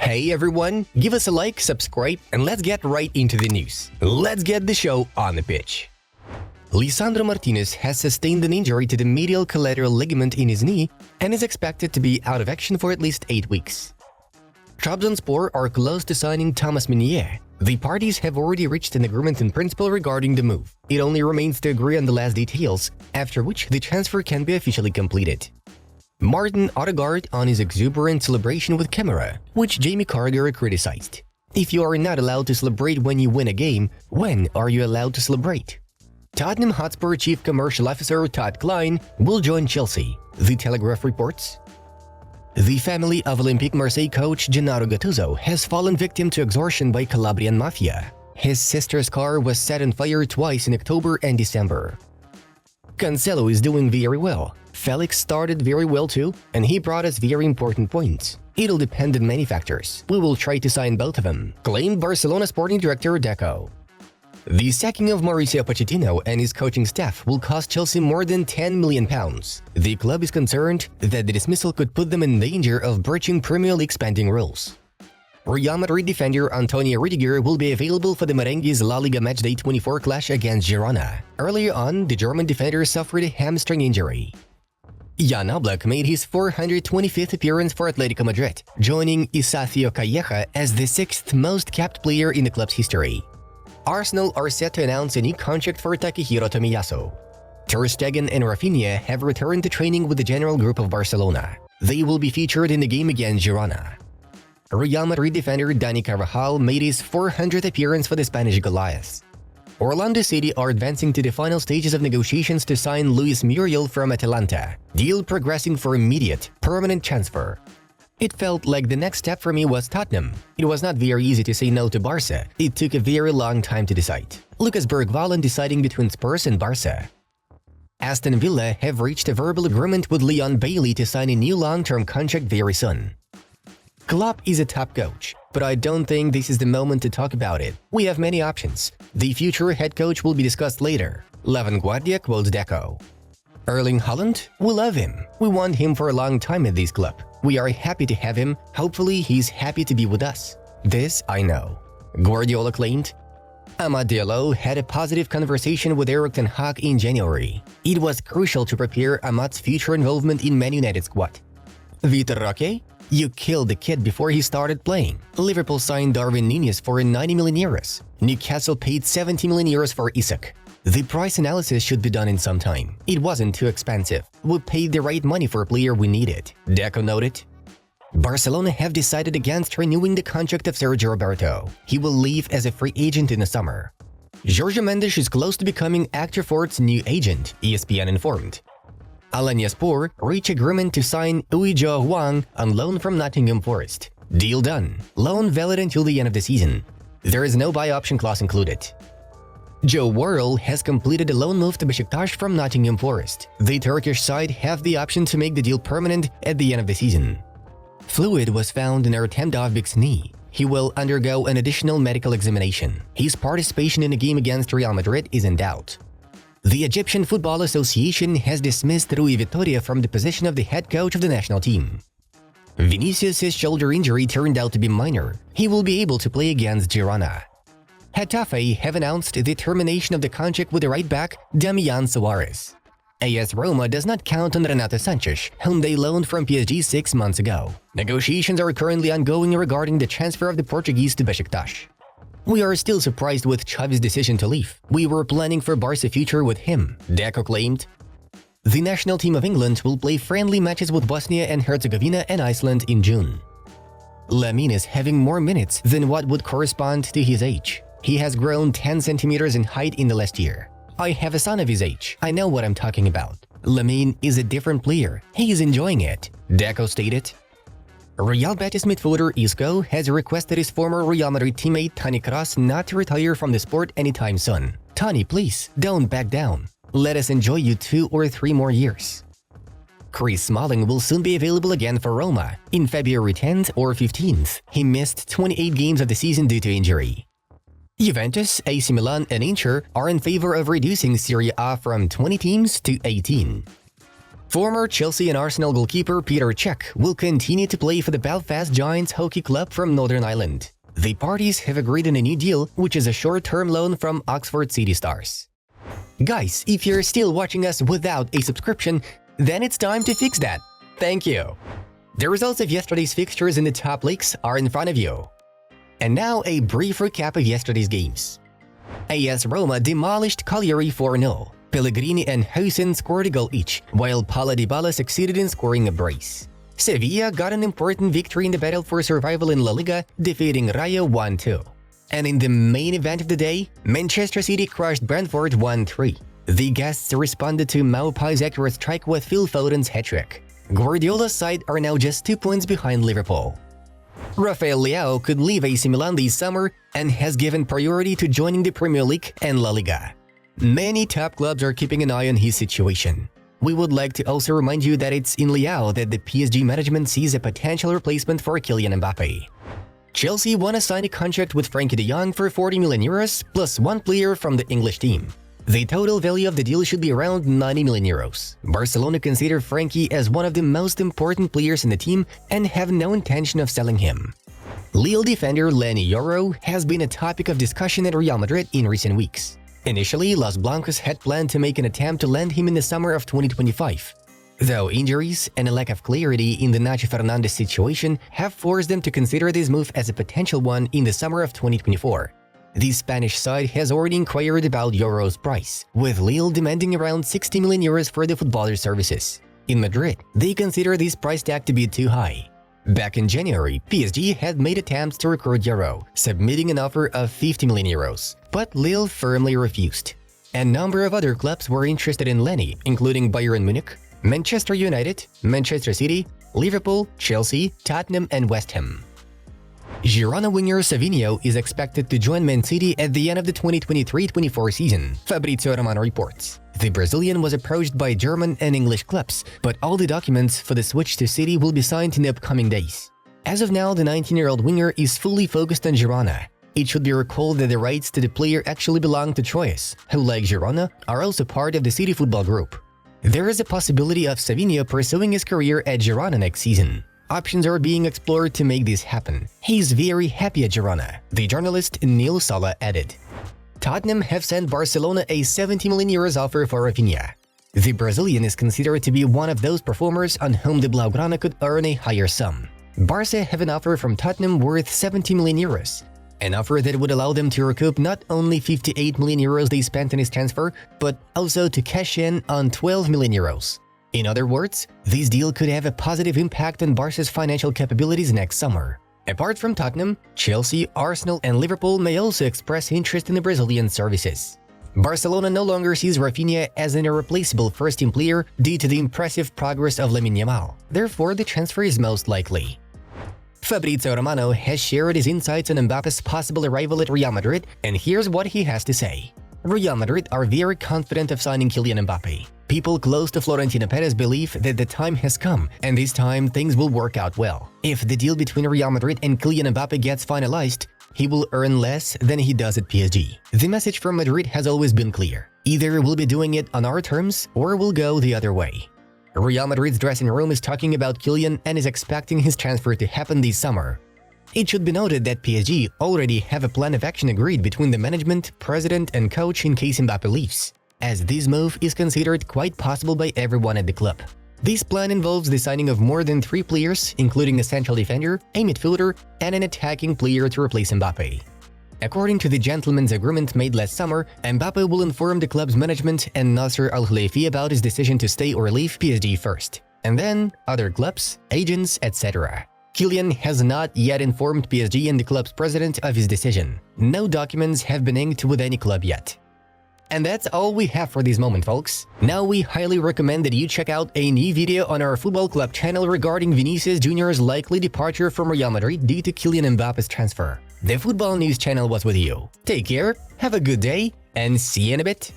Hey everyone, give us a like, subscribe, and let's get right into the news. Let's get the show on the pitch. Lisandro Martinez has sustained an injury to the medial collateral ligament in his knee and is expected to be out of action for at least 8 weeks. Trabzonspor are close to signing Thomas Meunier. The parties have already reached an agreement in principle regarding the move. It only remains to agree on the last details, after which the transfer can be officially completed. Martin Odegaard on his exuberant celebration with camera, which Jamie Carragher criticized. If you are not allowed to celebrate when you win a game, when are you allowed to celebrate? Tottenham Hotspur Chief Commercial Officer Todd Klein will join Chelsea, The Telegraph reports. The family of Olympique Marseille coach Gennaro Gattuso has fallen victim to extortion by Calabrian mafia. His sister's car was set on fire twice in October and December. Cancelo is doing very well. Felix started very well too, and he brought us very important points. It'll depend on many factors. We will try to sign both of them, claimed Barcelona sporting director Deco. The sacking of Mauricio Pochettino and his coaching staff will cost Chelsea more than £10 million. The club is concerned that the dismissal could put them in danger of breaching Premier League spending rules. Real Madrid defender Antonio Rudiger will be available for the Merengues La Liga Matchday 24 clash against Girona. Earlier on, the German defender suffered a hamstring injury. Jan Oblak made his 425th appearance for Atletico Madrid, joining SAVIO Calleja as the 6th most capped player in the club's history. Arsenal are set to announce a new contract for Takehiro Tomiyasu. Ter Stegen and RAPHINHA have returned to training with the general group of Barcelona. They will be featured in the game against Girona. Real Madrid defender Dani Carvajal made his 400th appearance for the Spanish Goliaths. Orlando City are advancing to the final stages of negotiations to sign Luis Muriel from Atalanta, deal progressing for immediate, permanent transfer. It felt like the next step for me was Tottenham. It was not very easy to say no to Barca. It took a very long time to decide. Lucas Bergwijn deciding between Spurs and Barca. Aston Villa have reached a verbal agreement with Leon Bailey to sign a new long-term contract very soon. Klopp is a top coach, but I don't think this is the moment to talk about it. We have many options. The future head coach will be discussed later. Lavan Guardia quotes Deco. Erling Haaland? We love him. We want him for a long time at this club. We are happy to have him. Hopefully he's happy to be with us. This I know. Guardiola claimed. Amad Diallo had a positive conversation with Erik ten Hag in January. It was crucial to prepare Amad's future involvement in Man United squad. Vitor Roque? You killed the kid before he started playing. Liverpool signed Darwin Núñez for €90 million. Newcastle paid €70 million for Isak. The price analysis should be done in some time. It wasn't too expensive. We paid the right money for a player we needed, Deco noted. Barcelona have decided against renewing the contract of Sergio Roberto. He will leave as a free agent in the summer. Jorge Mendes is close to becoming Actor Ford's new agent, ESPN informed. Alanyaspor reach agreement to sign Uijo Huang on loan from Nottingham Forest. Deal done. Loan valid until the end of the season. There is no buy option clause included. Joe Worrell has completed a loan move to Besiktas from Nottingham Forest. The Turkish side have the option to make the deal permanent at the end of the season. Fluid was found in Ertem Dovbik's knee. He will undergo an additional medical examination. His participation in the game against Real Madrid is in doubt. The Egyptian Football Association has dismissed Rui Vitória from the position of the head coach of the national team. Vinicius' shoulder injury turned out to be minor. He will be able to play against Girona. Getafe have announced the termination of the contract with the right back Damian Suarez. AS Roma does not count on Renato Sanchez, whom they loaned from PSG 6 months ago. Negotiations are currently ongoing regarding the transfer of the Portuguese to Besiktas. We are still surprised with Xavi's decision to leave. We were planning for Barca's future with him, Deco claimed. The national team of England will play friendly matches with Bosnia and Herzegovina and Iceland in June. Lamine is having more minutes than what would correspond to his age. He has grown 10 centimeters in height in the last year. I have a son of his age. I know what I'm talking about. Lamine is a different player. He is enjoying it, Deco stated. Real Betis midfielder Isco has requested his former Real Madrid teammate Toni Kroos not to retire from the sport anytime soon. Toni, please, don't back down. Let us enjoy you 2 or 3 more years. Chris Smalling will soon be available again for Roma, in February 10th or 15th. He missed 28 games of the season due to injury. Juventus, AC Milan and Inter are in favor of reducing Serie A from 20 teams to 18. Former Chelsea and Arsenal goalkeeper Peter Cech will continue to play for the Belfast Giants Hockey Club from Northern Ireland. The parties have agreed on a new deal, which is a short-term loan from Oxford City Stars. Guys, if you're still watching us without a subscription, then it's time to fix that. Thank you. The results of yesterday's fixtures in the top leagues are in front of you. And now a brief recap of yesterday's games. AS Roma demolished Cagliari 4-0. Pellegrini and Hausen scored a goal each, while Paulo Dybala succeeded in scoring a brace. Sevilla got an important victory in the battle for survival in La Liga, defeating Rayo 1-2. And in the main event of the day, Manchester City crushed Brentford 1-3. The guests responded to Maupai's accurate strike with Phil Foden's hat-trick. Guardiola's side are now just 2 points behind Liverpool. Rafael Leao could leave AC Milan this summer and has given priority to joining the Premier League and La Liga. Many top clubs are keeping an eye on his situation. We would like to also remind you that it's in Leao that the PSG management sees a potential replacement for Kylian MBAPPE. Chelsea want to sign a contract with Frankie de Jong for €40 million plus one player from the English team. The total value of the deal should be around €90 million. Barcelona consider Frankie as one of the most important players in the team and have no intention of selling him. Lille defender Leny Yoro has been a topic of discussion at Real Madrid in recent weeks. Initially, Los Blancos had planned to make an attempt to land him in the summer of 2025. Though injuries and a lack of clarity in the Nacho Fernandez situation have forced them to consider this move as a potential one in the summer of 2024. The Spanish side has already inquired about Yoro's price, with Lille demanding around €60 million for the footballer's services. In Madrid, they consider this price tag to be too high. Back in January, PSG had made attempts to recruit Yoro, submitting an offer of €50 million, but Lille firmly refused. A number of other clubs were interested in Leny, including Bayern Munich, Manchester United, Manchester City, Liverpool, Chelsea, Tottenham and West Ham. Girona winger SAVIO is expected to join Man City at the end of the 2023-24 season, Fabrizio Romano reports. The Brazilian was approached by German and English clubs, but all the documents for the switch to City will be signed in the upcoming days. As of now, the 19-year-old winger is fully focused on Girona. It should be recalled that the rights to the player actually belong to Troyes, who, like Girona, are also part of the City Football Group. There is a possibility of SAVIO pursuing his career at Girona next season. Options are being explored to make this happen. He's very happy at Girona, the journalist Neil Sala added. Tottenham have sent Barcelona a €70 million offer for RAPHINHA. The Brazilian is considered to be one of those performers on whom the Blaugrana could earn a higher sum. Barca have an offer from Tottenham worth €70 million, an offer that would allow them to recoup not only €58 million they spent on his transfer, but also to cash in on €12 million. In other words, this deal could have a positive impact on Barca's financial capabilities next summer. Apart from Tottenham, Chelsea, Arsenal and Liverpool may also express interest in the Brazilian services. Barcelona no longer sees RAPHINHA as an irreplaceable first-team player due to the impressive progress of Lamine Yamal. Therefore, the transfer is most likely. Fabrizio Romano has shared his insights on Mbappe's possible arrival at Real Madrid, and here's what he has to say. Real Madrid are very confident of signing Kylian Mbappe. People close to Florentino Perez believe that the time has come, and this time things will work out well. If the deal between Real Madrid and Kylian Mbappe gets finalized, he will earn less than he does at PSG. The message from Madrid has always been clear. Either we'll be doing it on our terms, or we'll go the other way. Real Madrid's dressing room is talking about Kylian and is expecting his transfer to happen this summer. It should be noted that PSG already have a plan of action agreed between the management, president and coach in case Mbappe leaves, as this move is considered quite possible by everyone at the club. This plan involves the signing of more than 3 players, including a central defender, a midfielder, and an attacking player to replace Mbappe. According to the gentleman's agreement made last summer, Mbappe will inform the club's management and Nasser Al-Khelaifi about his decision to stay or leave PSG first, and then other clubs, agents, etc. Kylian has not yet informed PSG and the club's president of his decision. No documents have been inked with any club yet. And that's all we have for this moment, folks. Now we highly recommend that you check out a new video on our football club channel regarding Vinicius Jr.'s likely departure from Real Madrid due to Kylian Mbappe's transfer. The Football News channel was with you. Take care, have a good day, and see you in a bit.